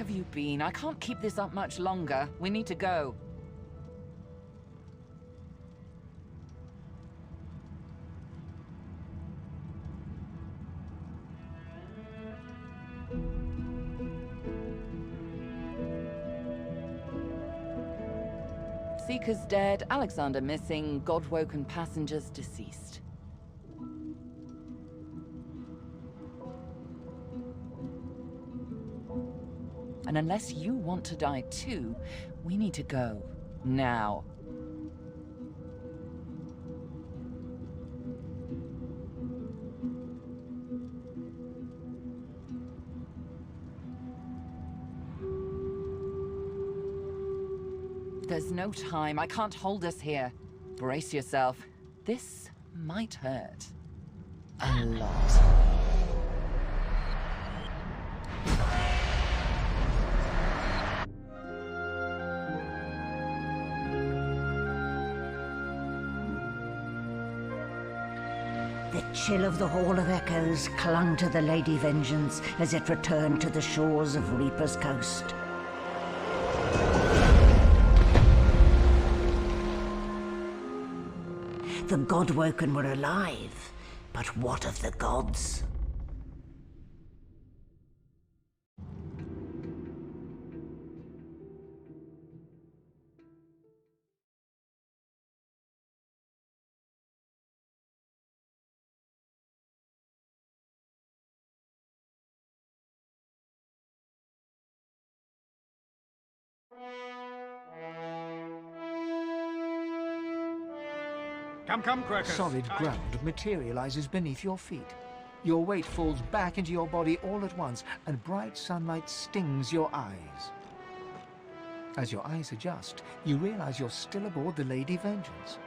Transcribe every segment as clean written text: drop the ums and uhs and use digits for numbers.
have you been? I can't keep this up much longer. We need to go. Seekers dead, Alexander missing, God-woken passengers deceased. And unless you want to die too, we need to go. Now. There's no time. I can't hold us here. Brace yourself. This might hurt. A lot. The chill of the Hall of Echoes clung to the Lady Vengeance as it returned to the shores of Reaper's Coast. The Godwoken were alive, but what of the gods? Come, Crocus. Solid ground materializes beneath your feet. Your weight falls back into your body all at once, and bright sunlight stings your eyes. As your eyes adjust, you realize you're still aboard the Lady Vengeance.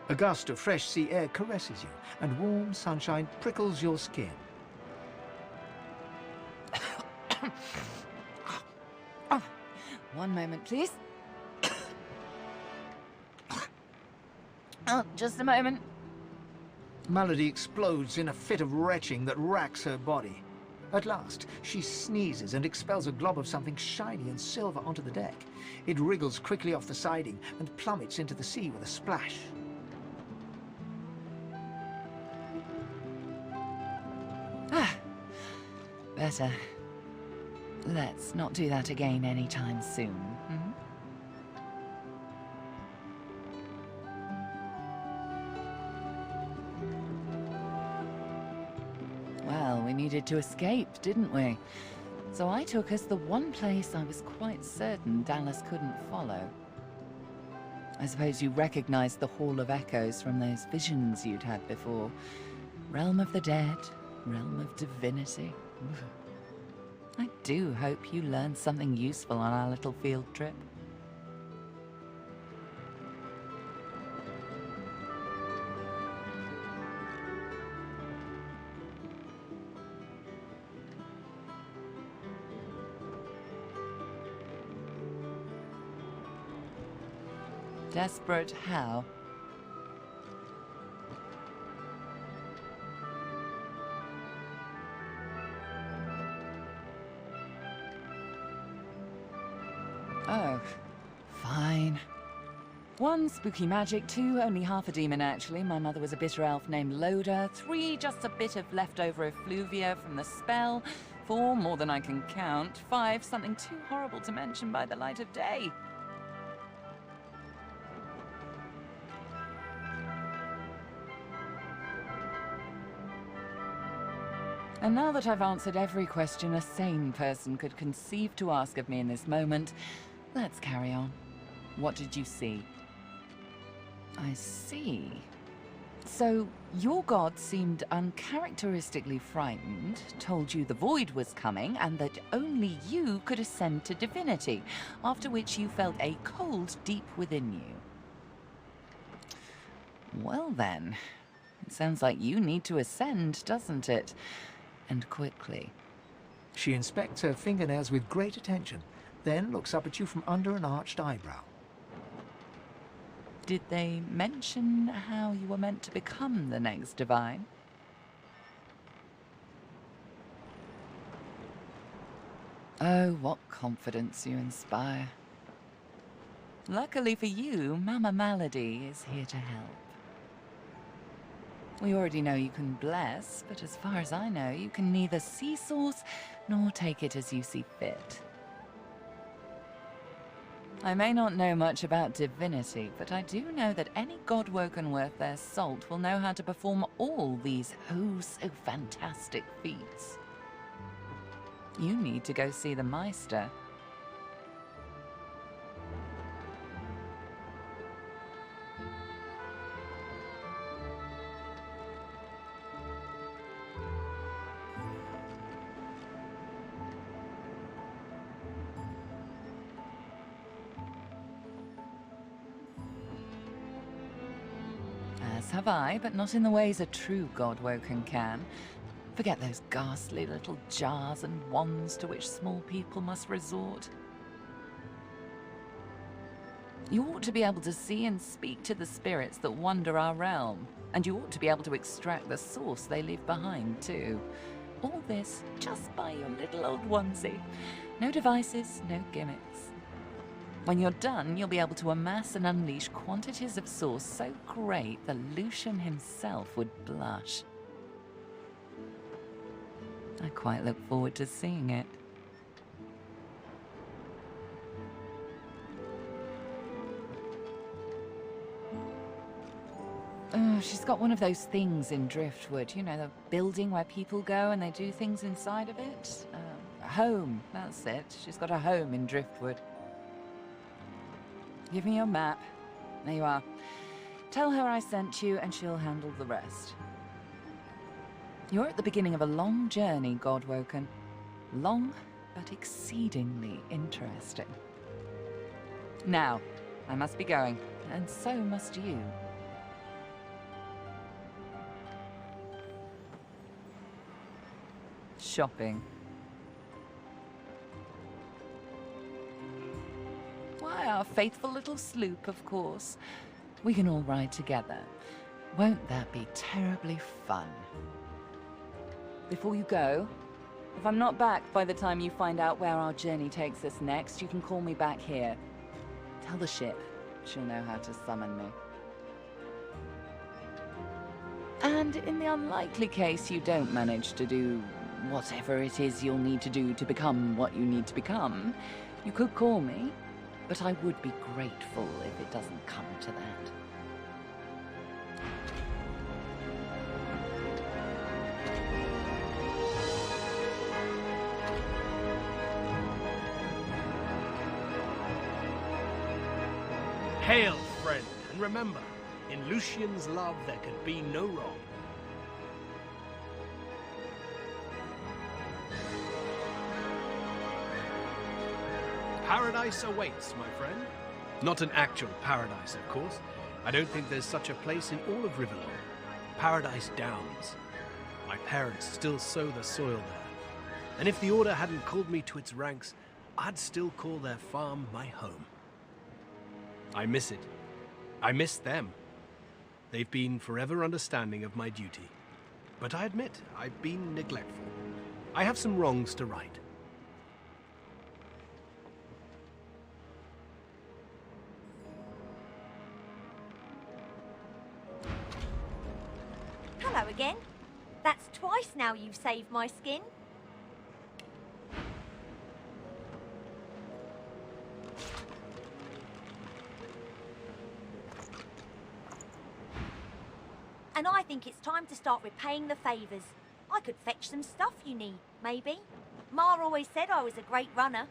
A gust of fresh sea air caresses you, and warm sunshine prickles your skin. One moment, please. Oh, just a moment. Malady explodes in a fit of retching that racks her body. At last, she sneezes and expels a glob of something shiny and silver onto the deck. It wriggles quickly off the siding and plummets into the sea with a splash. Ah, better. Let's not do that again anytime soon. Hmm? Well, we needed to escape, didn't we? So I took us the one place I was quite certain Dallas couldn't follow. I suppose you recognized the Hall of Echoes from those visions you'd had before. Realm of the dead, realm of divinity. I do hope you learned something useful on our little field trip. Desperate how? Oh, fine. 1, spooky magic. 2, only half a demon actually. My mother was a bitter elf named Loda. 3, just a bit of leftover effluvia from the spell. 4, more than I can count. 5, something too horrible to mention by the light of day. And now that I've answered every question a sane person could conceive to ask of me in this moment, let's carry on. What did you see? I see. So, your god seemed uncharacteristically frightened, told you the void was coming, and that only you could ascend to divinity, after which you felt a cold deep within you. Well then, it sounds like you need to ascend, doesn't it? And quickly. She inspects her fingernails with great attention, then looks up at you from under an arched eyebrow. Did they mention how you were meant to become the next divine? Oh, what confidence you inspire. Luckily for you, Mama Malady is here to help. We already know you can bless, but as far as I know, you can neither see source nor take it as you see fit. I may not know much about divinity, but I do know that any godwoken worth their salt will know how to perform all these oh-so-fantastic feats. You need to go see the Meister. As have I, but not in the ways a true godwoken can. Forget those ghastly little jars and wands to which small people must resort. You ought to be able to see and speak to the spirits that wander our realm, and you ought to be able to extract the source they leave behind, too. All this just by your little old onesie. No devices, no gimmicks. When you're done, you'll be able to amass and unleash quantities of source so great that Lucian himself would blush. I quite look forward to seeing it. Oh, she's got one of those things in Driftwood, you know, the building where people go and they do things inside of it. A home, that's it. She's got a home in Driftwood. Give me your map. There you are. Tell her I sent you and she'll handle the rest. You're at the beginning of a long journey, Godwoken. Long, but exceedingly interesting. Now, I must be going, and so must you. Shopping. Why, our faithful little sloop, of course. We can all ride together. Won't that be terribly fun? Before you go, if I'm not back by the time you find out where our journey takes us next, you can call me back here. Tell the ship. She'll know how to summon me. And in the unlikely case you don't manage to do whatever it is you'll need to do to become what you need to become, you could call me, but I would be grateful if it doesn't come to that. Hail, friend, and remember, in Lucian's love there could be no wrong. Paradise awaits, my friend. Not an actual paradise, of course. I don't think there's such a place in all of Rivellon. Paradise Downs. My parents still sow the soil there. And if the Order hadn't called me to its ranks, I'd still call their farm my home. I miss it. I miss them. They've been forever understanding of my duty. But I admit, I've been neglectful. I have some wrongs to right. Hello again. That's twice now you've saved my skin. And I think it's time to start repaying the favours. I could fetch some stuff you need, maybe. Ma always said I was a great runner.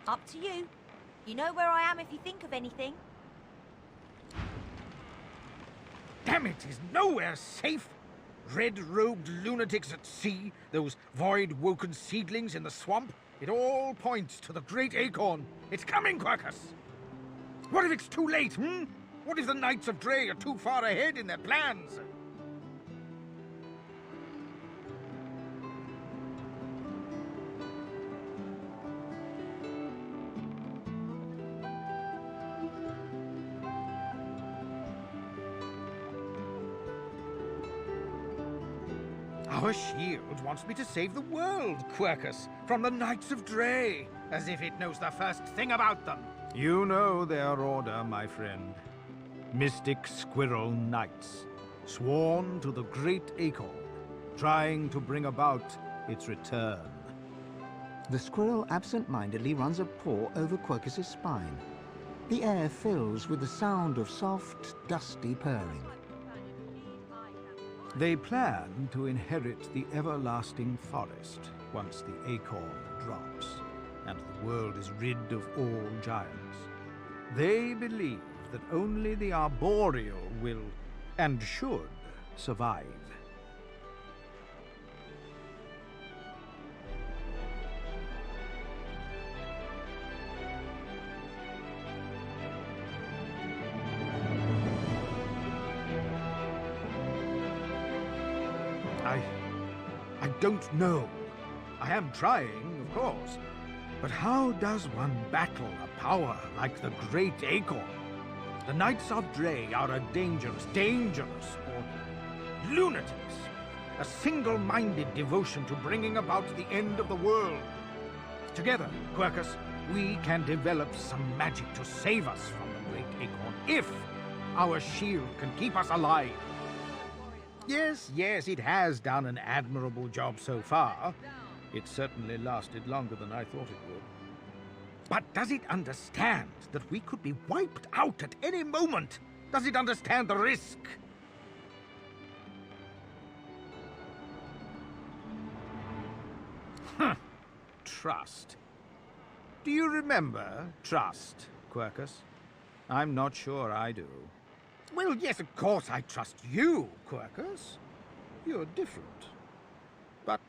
Up to you. You know where I am if you think of anything. Damn it, is nowhere safe. Red-robed lunatics at sea, those void-woken seedlings in the swamp. It all points to the great acorn. It's coming, Quercus! What if it's too late, hmm? What if the Knights of Dre are too far ahead in their plans? Our shield wants me to save the world, Quercus, from the Knights of Dre, as if it knows the first thing about them. You know their order, my friend. Mystic Squirrel Knights, sworn to the great acorn, trying to bring about its return. The squirrel absent-mindedly runs a paw over Quercus's spine. The air fills with the sound of soft, dusty purring. They plan to inherit the everlasting forest once the acorn drops, and the world is rid of all giants. They believe that only the arboreal will, and should, survive. I don't know. I am trying, of course. But how does one battle a power like the Great Acorn? The Knights of Dre are a dangerous, or lunatics. A single-minded devotion to bringing about the end of the world. Together, Quercus, we can develop some magic to save us from the Great Acorn, if our shield can keep us alive. Yes, it has done an admirable job so far. It certainly lasted longer than I thought it would. But does it understand that we could be wiped out at any moment? Does it understand the risk? Trust. Do you remember trust, Quercus? I'm not sure I do. Well, yes, of course I trust you, Quercus. You're different. But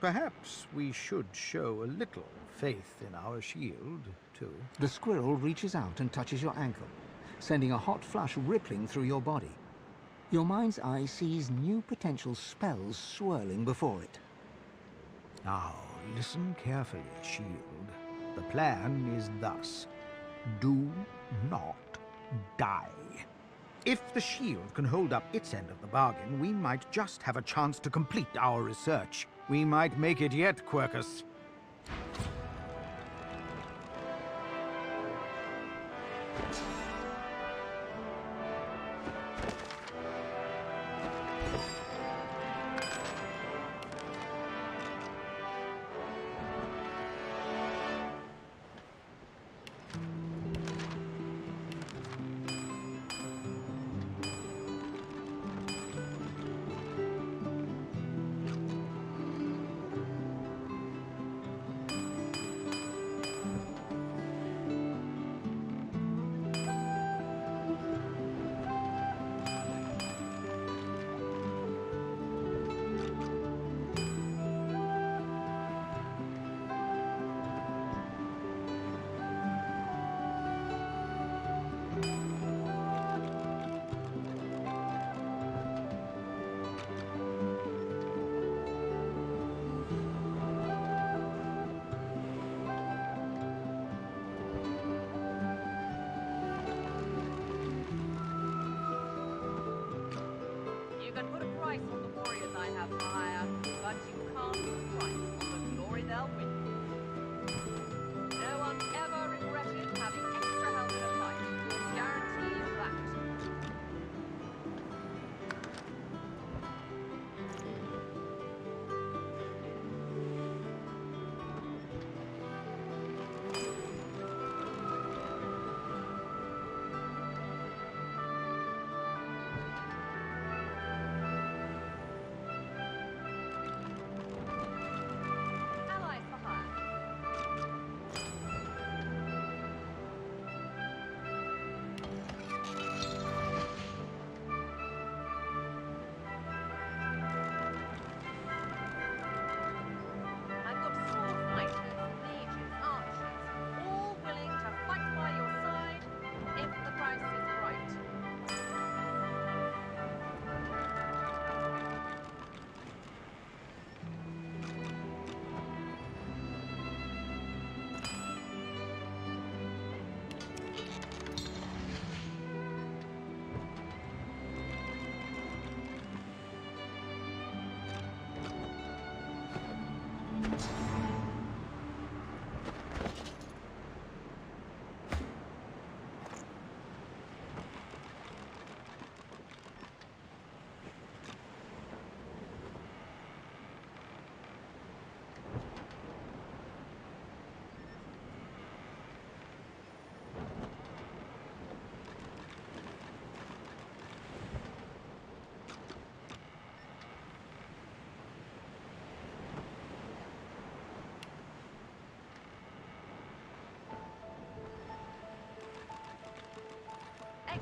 perhaps we should show a little faith in our shield, too. The squirrel reaches out and touches your ankle, sending a hot flush rippling through your body. Your mind's eye sees new potential spells swirling before it. Now, listen carefully, shield. The plan is thus. Do not die. If the shield can hold up its end of the bargain, we might just have a chance to complete our research. We might make it yet, Quercus.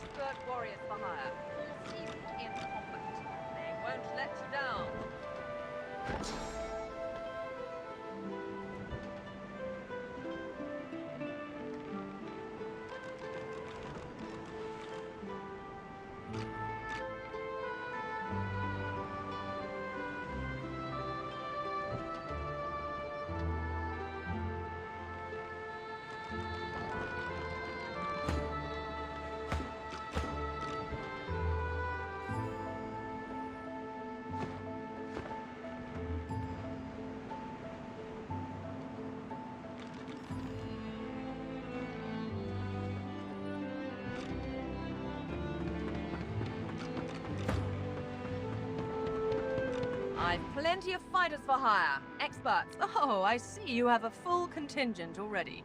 expert warriors for hire, all seasoned in combat. They won't let you down. I've plenty of fighters for hire. Experts. Oh, I see you have a full contingent already.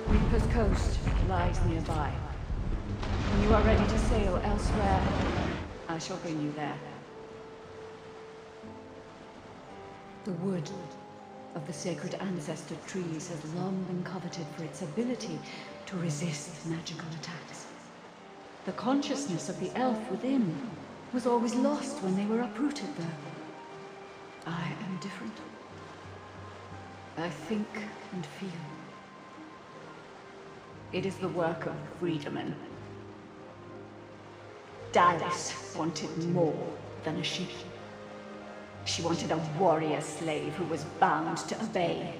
Reaper's Coast lies nearby. When you are ready to sail elsewhere, I shall bring you there. The wood of the sacred ancestor trees has long been coveted for its ability to resist magical attacks. The consciousness of the elf within was always lost when they were uprooted, though. I am different. I think and feel. It is the work of freedmen. Dallas wanted more than a ship. She wanted a warrior slave who was bound to obey.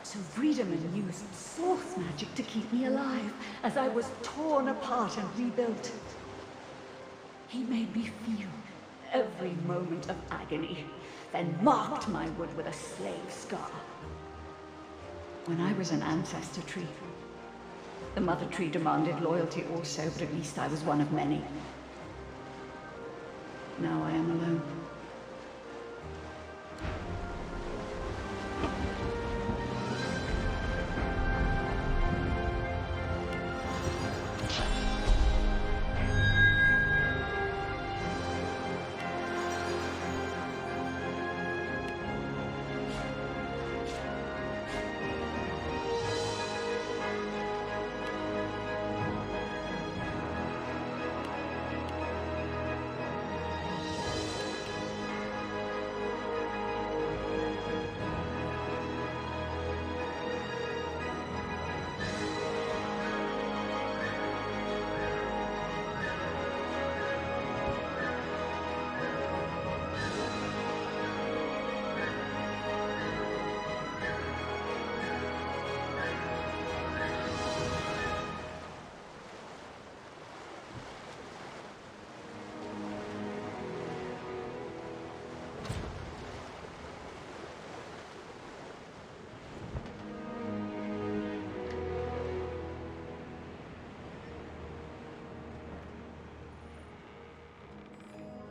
So Freedoman used source magic to keep me alive as I was torn apart and rebuilt. He made me feel every moment of agony, then marked my wood with a slave scar. When I was an ancestor tree, the mother tree demanded loyalty also, but at least I was one of many. Now I am alone.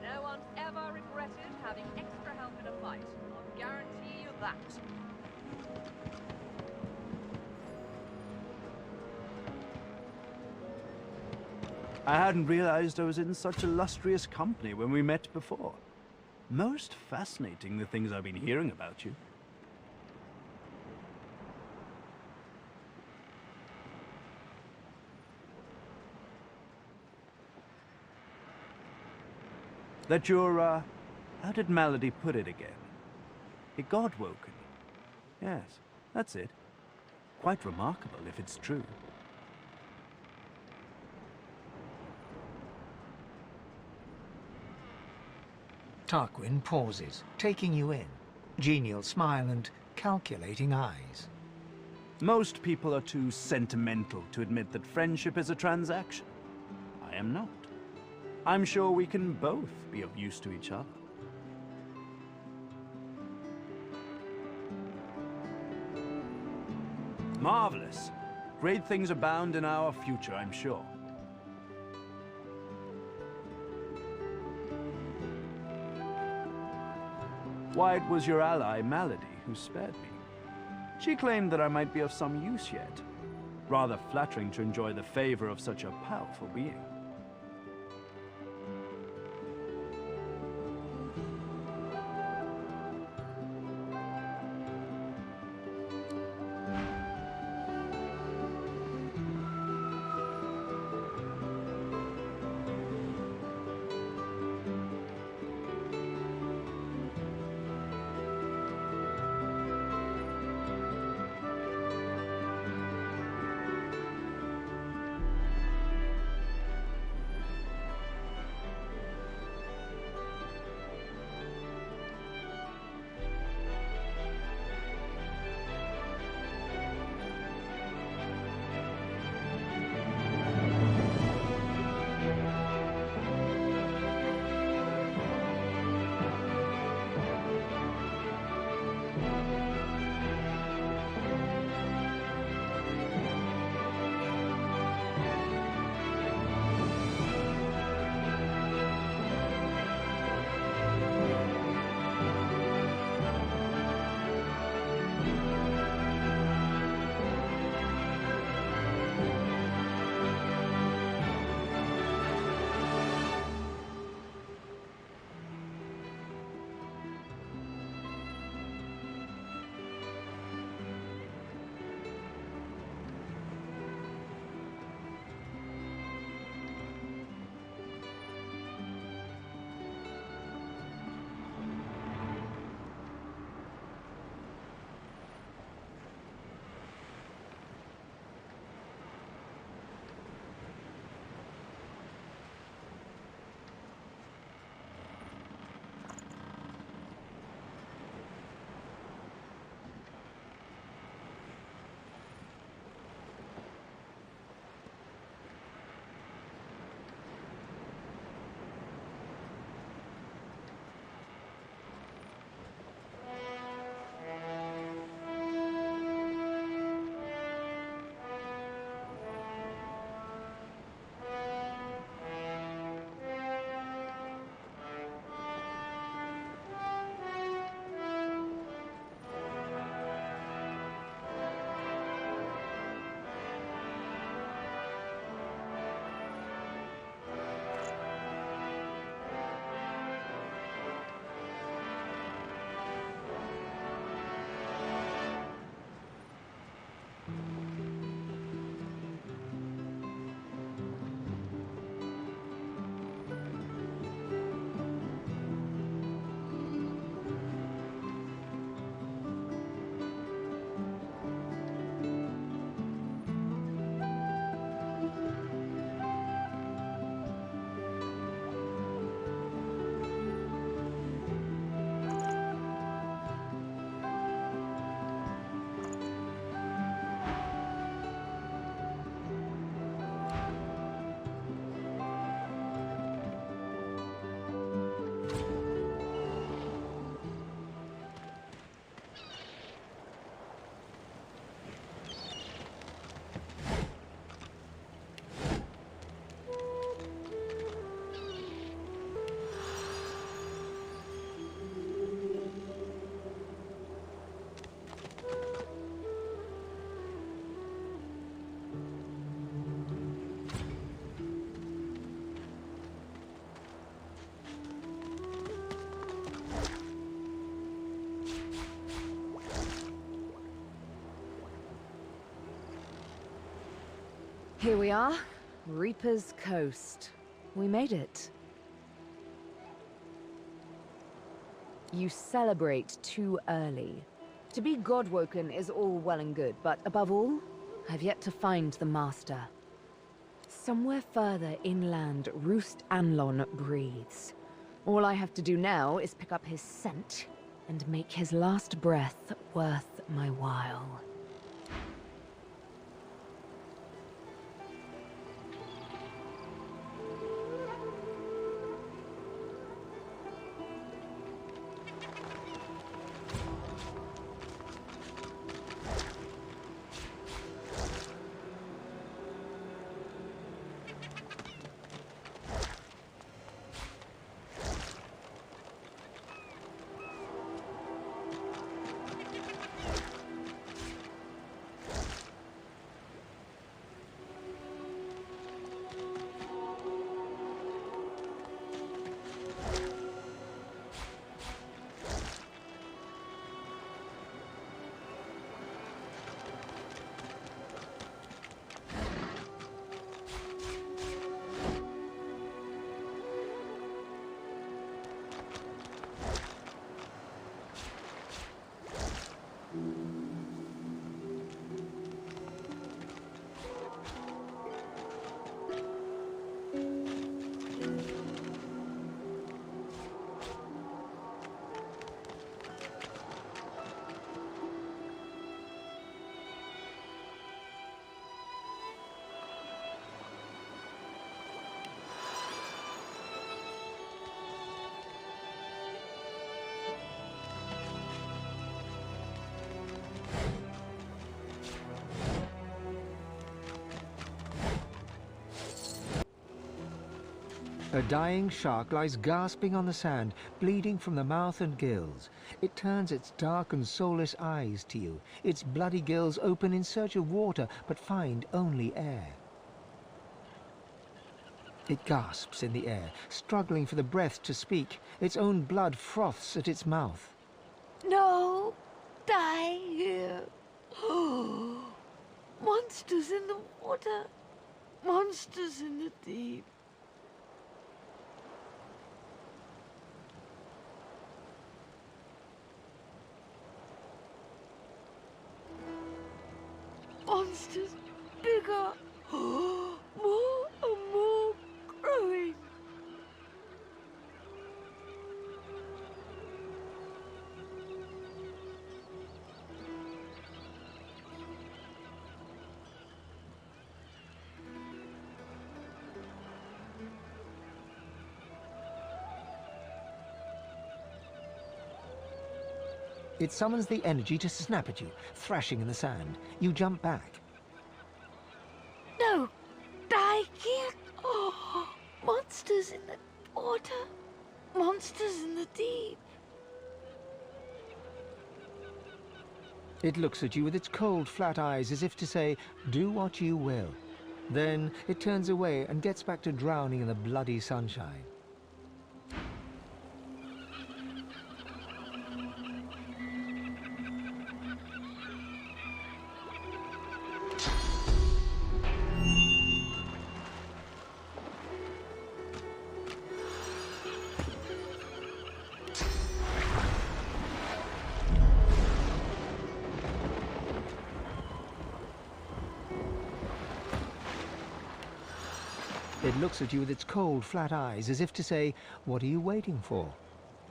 No one's ever regretted having extra help in a fight. I'll guarantee you that. I hadn't realized I was in such illustrious company when we met before. Most fascinating, the things I've been hearing about you. That you're, how did Malady put it again? A god-woken. Yes, that's it. Quite remarkable if it's true. Tarquin pauses, taking you in. Genial smile and calculating eyes. Most people are too sentimental to admit that friendship is a transaction. I am not. I'm sure we can both be of use to each other. Marvelous. Great things abound in our future, I'm sure. Why, it was your ally, Malady, who spared me. She claimed that I might be of some use yet. Rather flattering to enjoy the favor of such a powerful being. Here we are, Reaper's Coast. We made it. You celebrate too early. To be godwoken is all well and good, but above all, I've yet to find the Master. Somewhere further inland, Roost Anlon breathes. All I have to do now is pick up his scent and make his last breath worth my while. A dying shark lies gasping on the sand, bleeding from the mouth and gills. It turns its dark and soulless eyes to you. Its bloody gills open in search of water, but find only air. It gasps in the air, struggling for the breath to speak. Its own blood froths at its mouth. No! Die here! Monsters in the water! Monsters in the deep! Monsters bigger! More and more growing! It summons the energy to snap at you, thrashing in the sand. You jump back. No! Die here! Oh, monsters in the water! Monsters in the deep! It looks at you with its cold, flat eyes as if to say, do what you will. Then it turns away and gets back to drowning in the bloody sunshine. It looks at you with its cold, flat eyes, as if to say, what are you waiting for?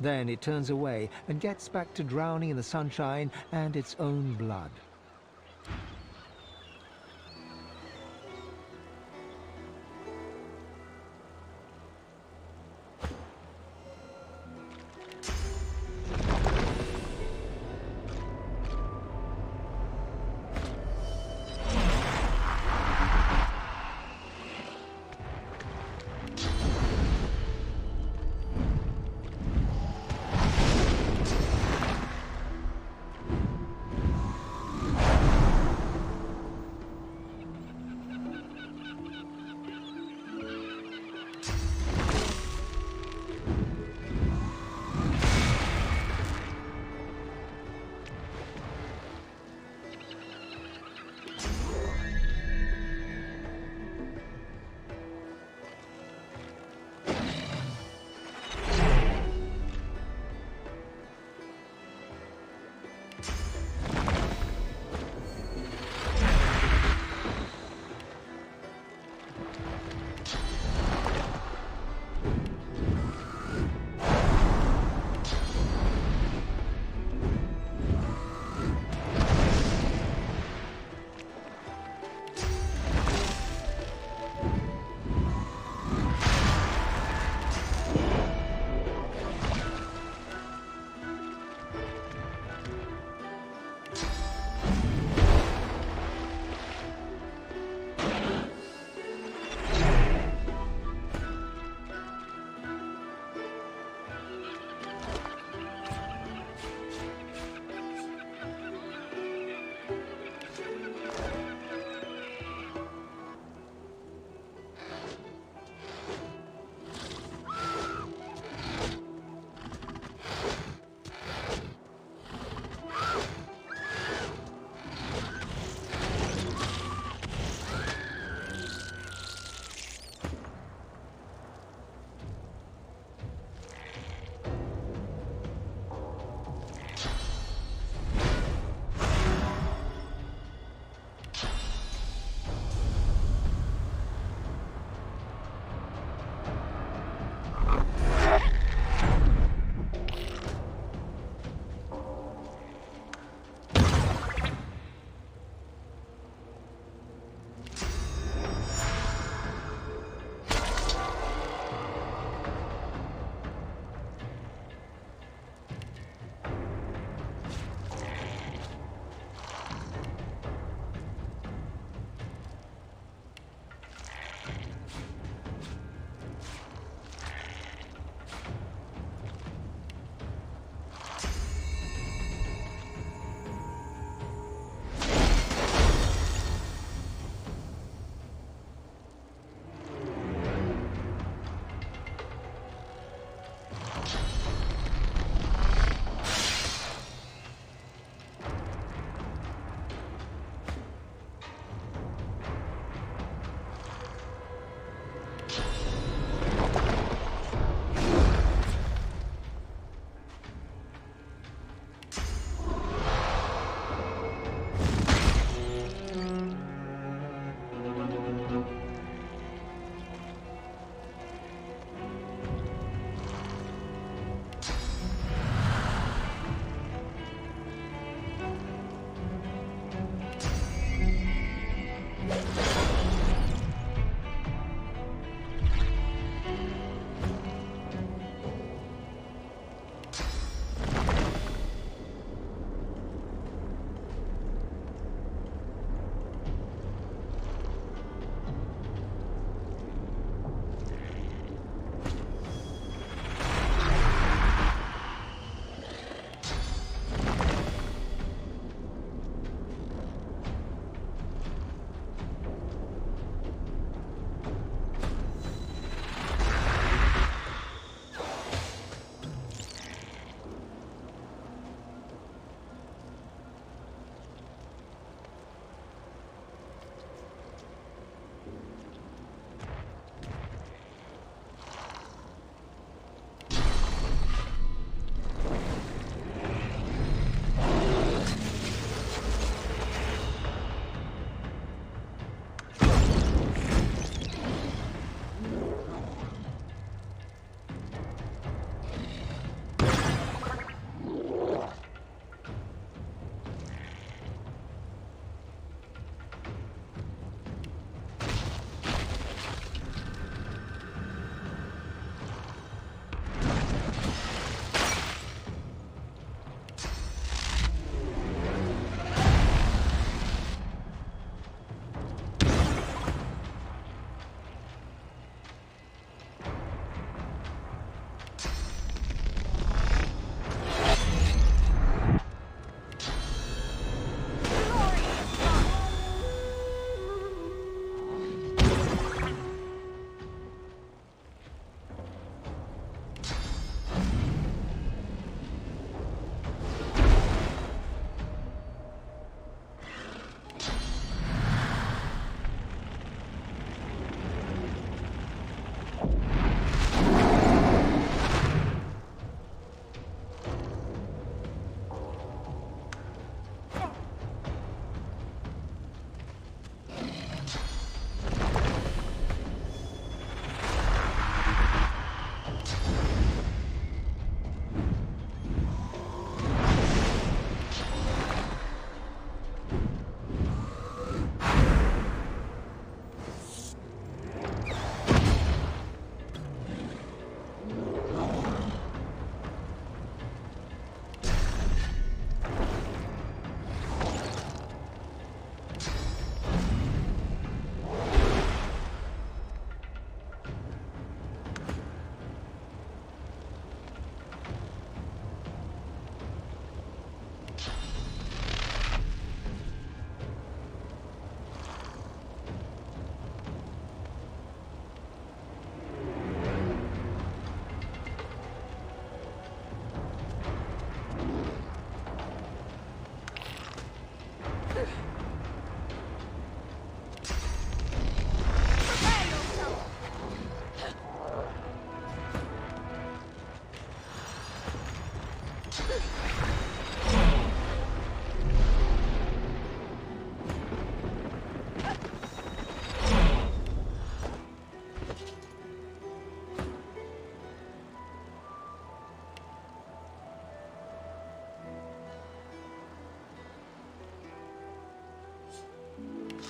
Then it turns away and gets back to drowning in the sunshine and its own blood.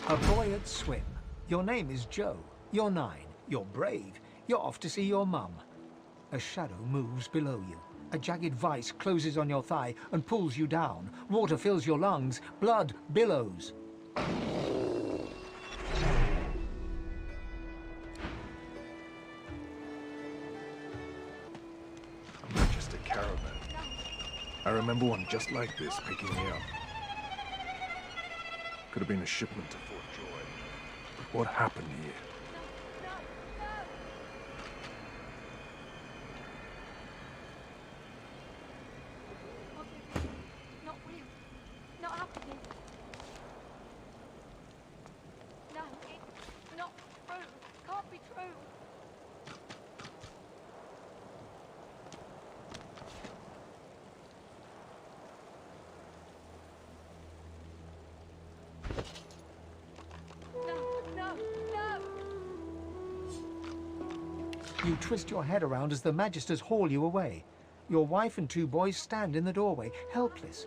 A boy at swim. Your name is Joe. You're 9. You're brave. You're off to see your mum. A shadow moves below you. A jagged vice closes on your thigh and pulls you down. Water fills your lungs. Blood billows. Just a caravan. I remember one just like this picking me up. Could have been a shipment to Fort Joy. But what happened here? Not real. Not happening. No, it's not true. Can't be true. You twist your head around as the Magisters haul you away. Your wife and 2 boys stand in the doorway, helpless.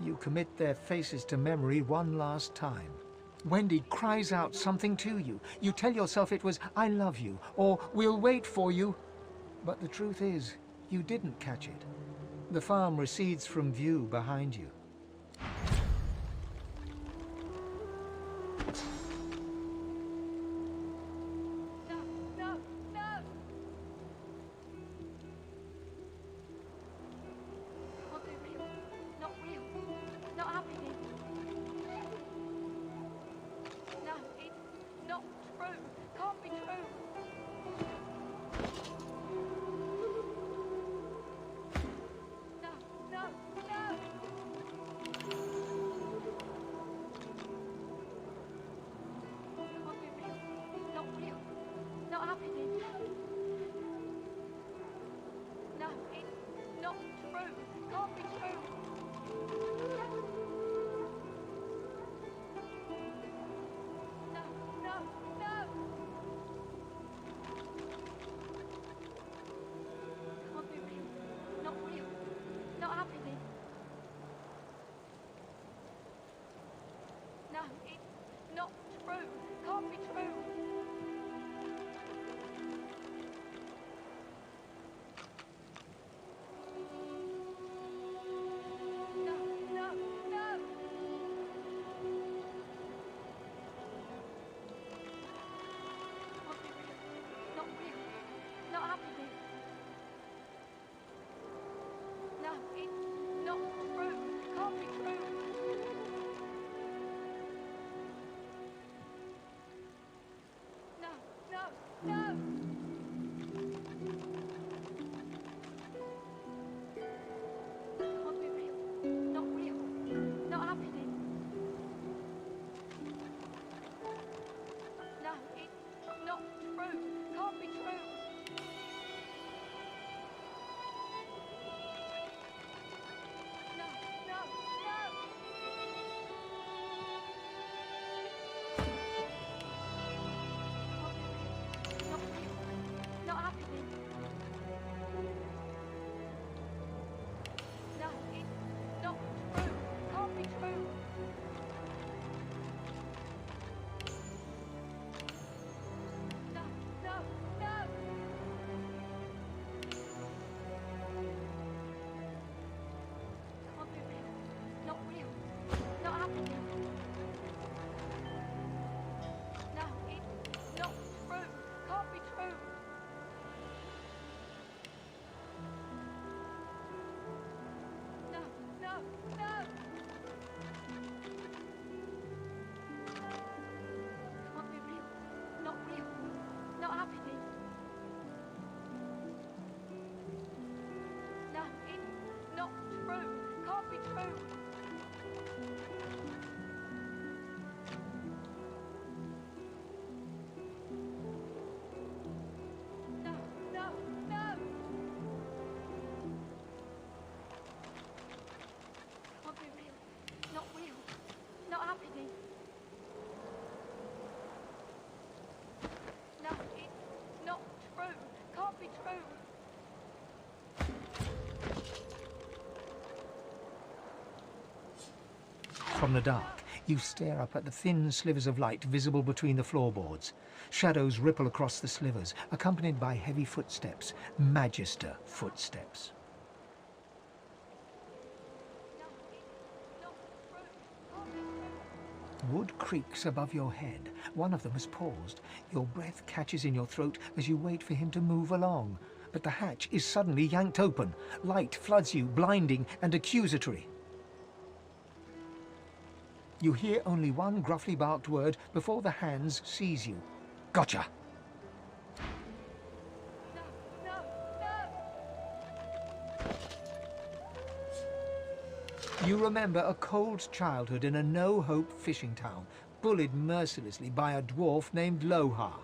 You commit their faces to memory one last time. Wendy cries out something to you. You tell yourself it was, "I love you," or "We'll wait for you." But the truth is, you didn't catch it. The farm recedes from view behind you. From the dark, You stare up at the thin slivers of light visible between the floorboards. Shadows ripple across the slivers, accompanied by heavy footsteps, Magister footsteps. Wood creaks above your head. One of them has paused. Your breath catches in your throat as you wait for him to move along. But the hatch is suddenly yanked open. Light floods you, blinding and accusatory. You hear only one gruffly barked word before the hands seize you. Gotcha! You remember a cold childhood in a no-hope fishing town, bullied mercilessly by a dwarf named Lohar.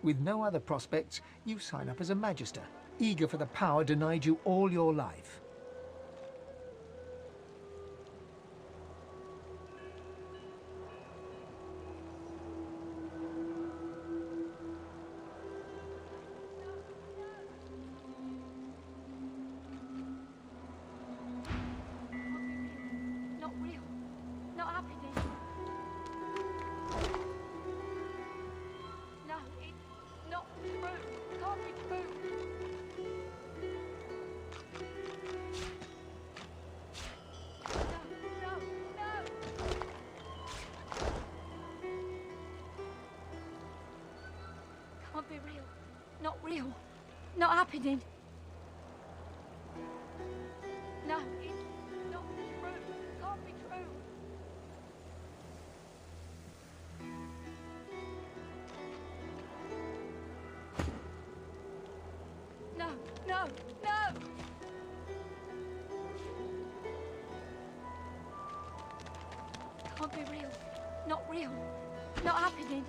With no other prospects, you sign up as a Magister, eager for the power denied you all your life. Not happening. No, it's not true. Can't be true. No, no, no! Can't be real. Not real. Not happening.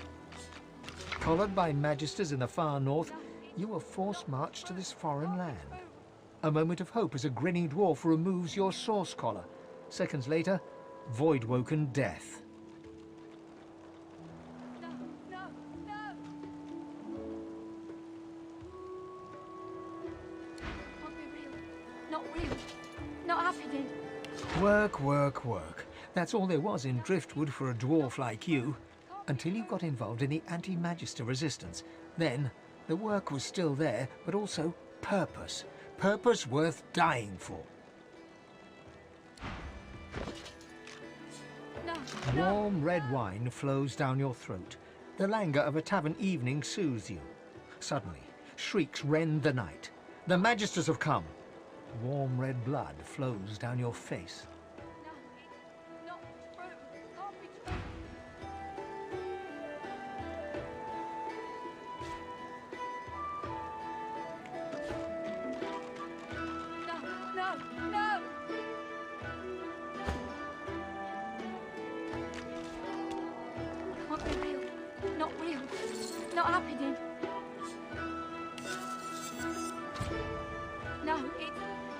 Collared by Magisters in the far north, you were force-marched to this foreign land. A moment of hope as a grinning dwarf removes your source collar. Seconds later, void-woken death. No, no, no! Can't be real. Not real. Not happening. Work, work, work. That's all there was in Driftwood for a dwarf like you. Until you got involved in the anti-Magister resistance. Then, the work was still there, but also purpose. Purpose worth dying for. No, Warm red wine flows down your throat. The languor of a tavern evening soothes you. Suddenly, shrieks rend the night. The Magisters have come. Warm red blood flows down your face. no, it's not true. Can't be true. No, no, no! Can't be real. Not real. Not happening. No, it's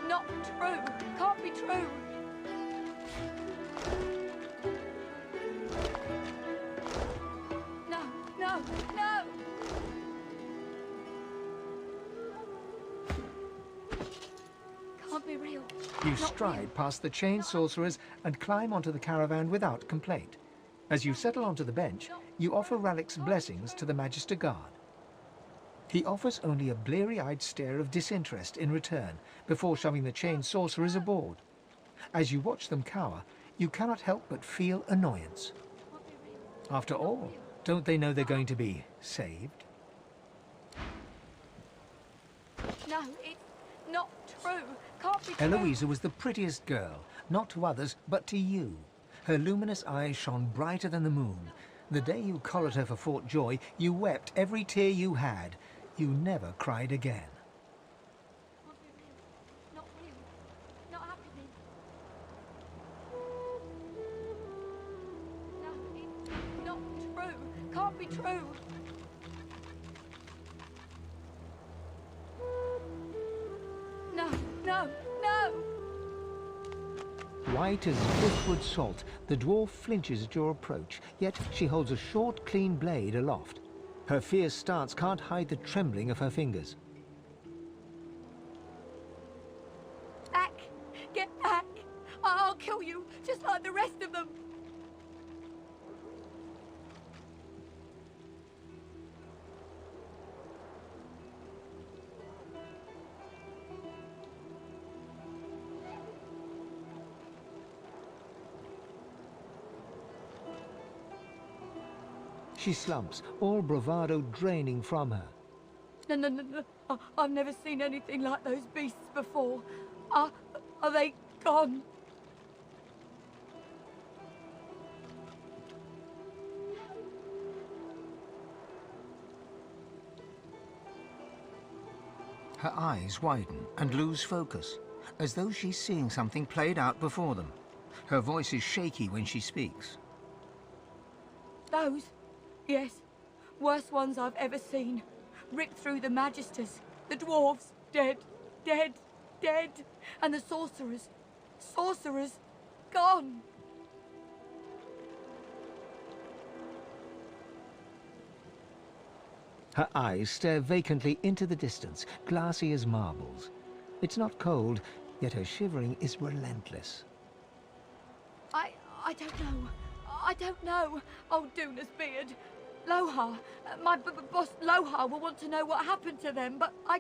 not true. Can't be true. No, no, no! Can't be real. You Not stride real. past the chained sorcerers and climb onto the caravan without complaint. As you settle onto the bench, you offer Ralik's blessings to the Magister Guard. He offers only a bleary-eyed stare of disinterest in return before shoving the chained sorcerers aboard. As you watch them cower, you cannot help but feel annoyance. After all, don't they know they're going to be saved? No, it's not true. Can't be true. Eloisa was the prettiest girl, not to others, but to you. Her luminous eyes shone brighter than the moon. The day you collared her for Fort Joy, you wept every tear you had. You never cried again. Can't be real. Not real. Not happening. No, it's not true. Can't be true. No, no, no! White as driftwood salt, the dwarf flinches at your approach, yet she holds a short, clean blade aloft. Her fierce stance can't hide the trembling of her fingers. Back! Get back! I'll kill you, just like the rest of them! She slumps, all bravado draining from her. No. I've never seen anything like those beasts before. Are they gone? Her eyes widen and lose focus, as though she's seeing something played out before them. Her voice is shaky when she speaks. Those? Yes. Worst ones I've ever seen. Ripped through the Magisters. The dwarves. Dead. And the sorcerers. Gone. Her eyes stare vacantly into the distance, glassy as marbles. It's not cold, yet her shivering is relentless. I don't know. Oh, Duna's beard. Lohar. My boss Lohar will want to know what happened to them, but I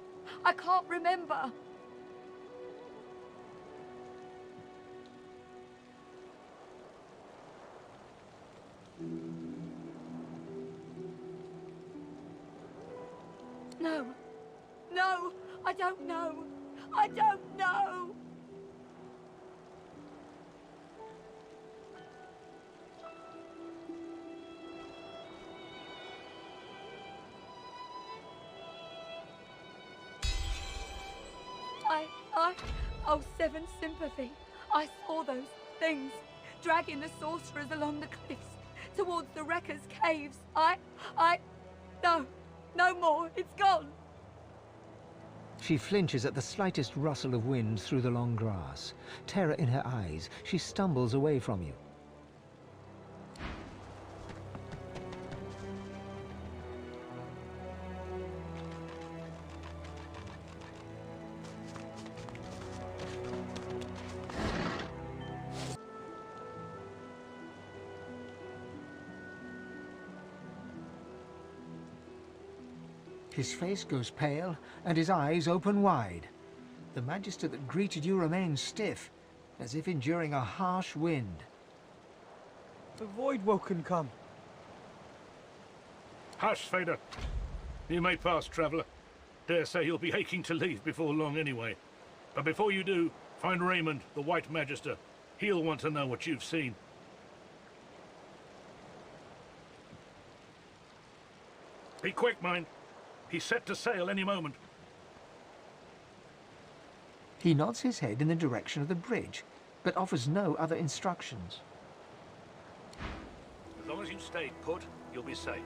can't remember. No, I don't know. I don't know. Oh, Seven Sympathy. I saw those things, dragging the sorcerers along the cliffs, towards the Wreckers' caves. No more. It's gone. She flinches at the slightest rustle of wind through the long grass. Terror in her eyes, she stumbles away from you. His face goes pale, and his eyes open wide. The Magister that greeted you remains stiff, as if enduring a harsh wind. The Voidwoken come. Hush, Vader. You may pass, traveller. Dare say you'll be aching to leave before long anyway. But before you do, find Raymond, the White Magister. He'll want to know what you've seen. Be quick, mind. He's set to sail any moment. He nods his head in the direction of the bridge, but offers no other instructions. As long as you stay put, you'll be safe.